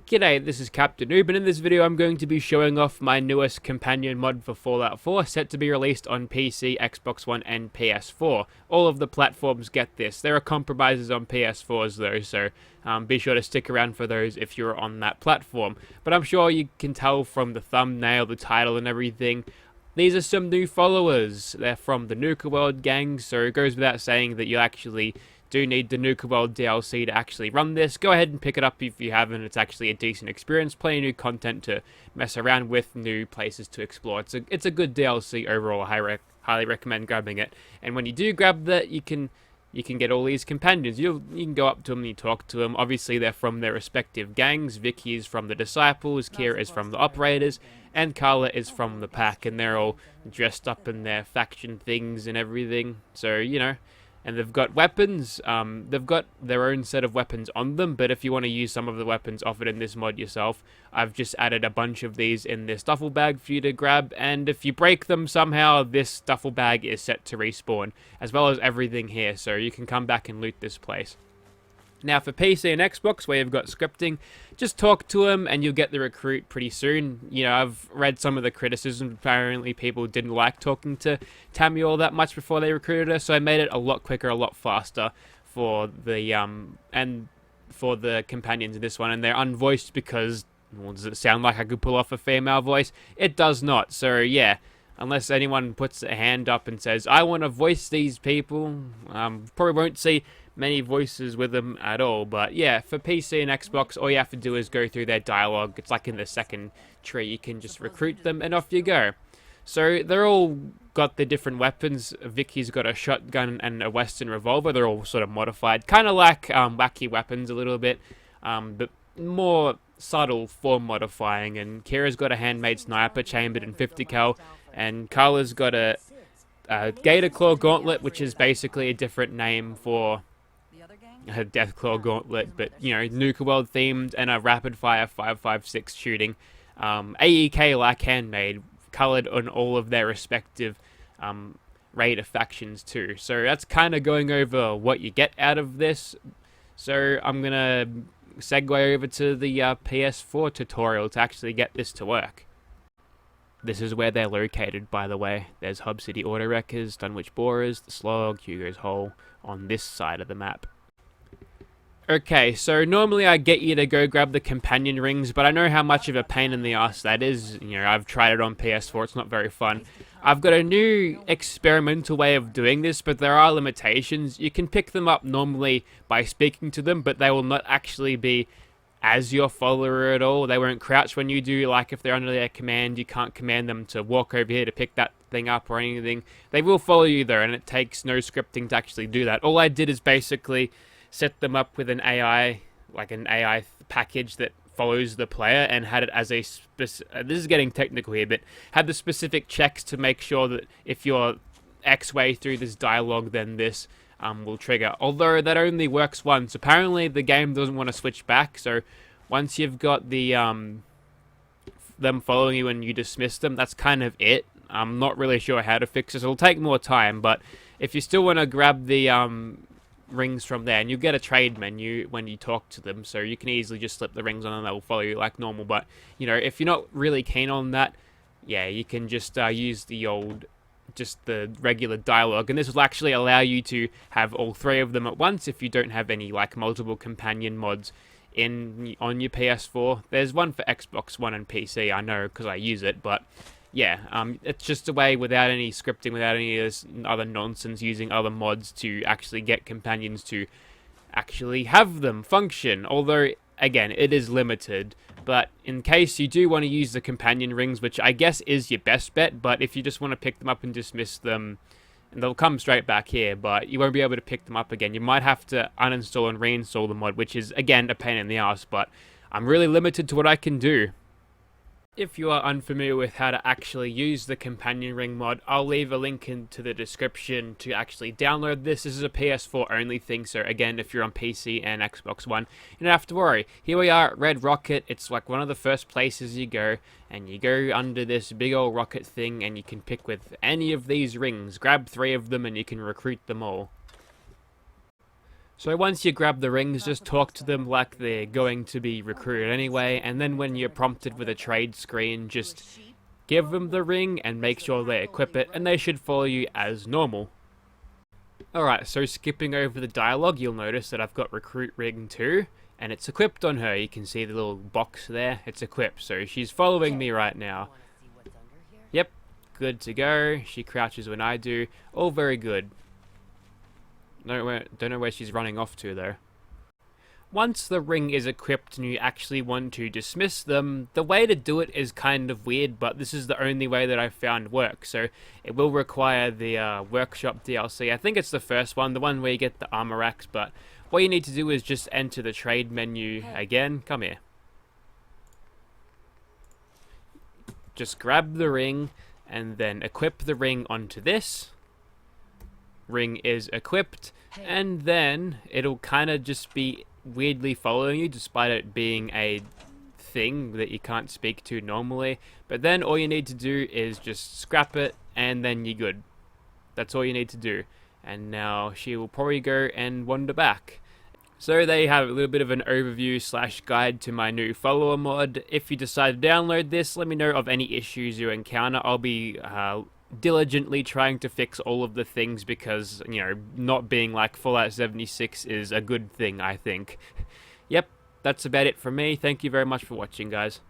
G'day, this is Captainoob, and in this video I'm going to be showing off my newest companion mod for Fallout 4, set to be released on PC, Xbox One, and PS4. All of the platforms get this. There are compromises on PS4s though, so be sure to stick around for those if you're on that platform. But I'm sure you can tell from the thumbnail, the title, and everything, these are some new followers. They're from the Nuka World gang, so it goes without saying that you actually do need the Nuka World DLC to actually run this. Go ahead and pick it up if you haven't. It's actually a decent experience. Plenty of new content to mess around with, new places to explore. It's a good DLC overall. I highly recommend grabbing it. And when you do grab that, you can get all these companions. You can go up to them and you talk to them. Obviously, they're from their respective gangs. Vikkie is from the Disciples, Kira is from the Operators, and Carla is from the Pack. And they're all dressed up in their faction things and everything. So, you know. And they've got weapons. They've got their own set of weapons on them, but if you want to use some of the weapons offered in this mod yourself, I've just added a bunch of these in this duffel bag for you to grab, and if you break them somehow, this duffel bag is set to respawn, as well as everything here, so you can come back and loot this place. Now for PC and Xbox, where you've got scripting, just talk to them and you'll get the recruit pretty soon. You know, I've read some of the criticisms. Apparently people didn't like talking to Tammy all that much before they recruited her, so I made it a lot quicker, a lot faster for the companions in this one, and they're unvoiced because, well, does it sound like I could pull off a female voice? It does not, so yeah. Unless anyone puts a hand up and says, I want to voice these people, probably won't see many voices with them at all. But yeah, for PC and Xbox, all you have to do is go through their dialogue. It's like in the second tree. You can just recruit them and off you go. So they're all got the different weapons. Vickie's got a shotgun and a Western revolver. They're all sort of modified. Kind of like wacky weapons a little bit, but more subtle form modifying. And Kira's got a handmade sniper chambered in 50 cal. And Carla's got a Gator Claw Gauntlet, which is basically a different name for a Death Claw Gauntlet, but, you know, Nuka World themed, and a rapid fire 5.56 shooting. AEK like handmade, coloured on all of their respective raider factions too. So that's kind of going over what you get out of this. So I'm going to segue over to the PS4 tutorial to actually get this to work. This is where they're located, by the way. There's Hub City Auto Wreckers, Dunwich Borers, the Slog, Hugo's Hole, on this side of the map. Okay, so normally I get you to go grab the companion rings, but I know how much of a pain in the ass that is. You know, I've tried it on PS4, it's not very fun. I've got a new experimental way of doing this, but there are limitations. You can pick them up normally by speaking to them, but they will not actually be as your follower at all. They won't crouch when you do. Like if they're under their command, you can't command them to walk over here to pick that thing up or anything. They will follow you though, and it takes no scripting to actually do that. All I did is basically set them up with an AI, like an AI package that follows the player, and had it as a this is getting technical here, but had the specific checks to make sure that if you're X way through this dialogue, then this will trigger. Although that only works once. Apparently the game doesn't want to switch back, so once you've got the them following you and you dismiss them, that's kind of it. I'm not really sure how to fix this. It'll take more time, but if you still want to grab the rings from there, and you get a trade menu when you talk to them, so you can easily just slip the rings on and they will follow you like normal. But you know, if you're not really keen on that, yeah, you can just use the regular dialogue, and this will actually allow you to have all three of them at once if you don't have any like multiple companion mods on your PS4. There's one for Xbox One and PC, I know because I use it, but yeah, it's just a way without any scripting, without any of this other nonsense, using other mods to actually get companions to actually have them function. Although, again, it is limited. But in case you do want to use the companion rings, which I guess is your best bet, but if you just want to pick them up and dismiss them, and they'll come straight back here, but you won't be able to pick them up again. You might have to uninstall and reinstall the mod, which is, again, a pain in the ass, but I'm really limited to what I can do. If you are unfamiliar with how to actually use the companion ring mod, I'll leave a link into the description to actually download this. This is a PS4 only thing, so again, if you're on PC and Xbox One, you don't have to worry. Here we are at Red Rocket. It's like one of the first places you go, and you go under this big old rocket thing, and you can pick with any of these rings. Grab 3 of them and you can recruit them all. So once you grab the rings, just talk to them like they're going to be recruited anyway, and then when you're prompted with a trade screen, just give them the ring and make sure they equip it, and they should follow you as normal. Alright, so skipping over the dialogue, you'll notice that I've got Recruit Ring 2, and it's equipped on her. You can see the little box there, it's equipped, so she's following me right now. Yep, good to go. She crouches when I do, all very good. Don't know where she's running off to though. Once the ring is equipped and you actually want to dismiss them, the way to do it is kind of weird, but this is the only way that I've found works. So it will require the workshop DLC. I think it's the first one, the one where you get the armor axe, but what you need to do is just enter the trade menu again. Come here. Just grab the ring and then equip the ring onto this. Ring is equipped, and then it'll kind of just be weirdly following you despite it being a thing that you can't speak to normally. But then all you need to do is just scrap it and then you're good. That's all you need to do. And now she will probably go and wander back. So they have a little bit of an overview slash guide to my new follower mod. If you decide to download this, let me know of any issues you encounter. I'll be diligently trying to fix all of the things because, you know, not being like Fallout 76 is a good thing, I think. Yep, that's about it from me. Thank you very much for watching, guys.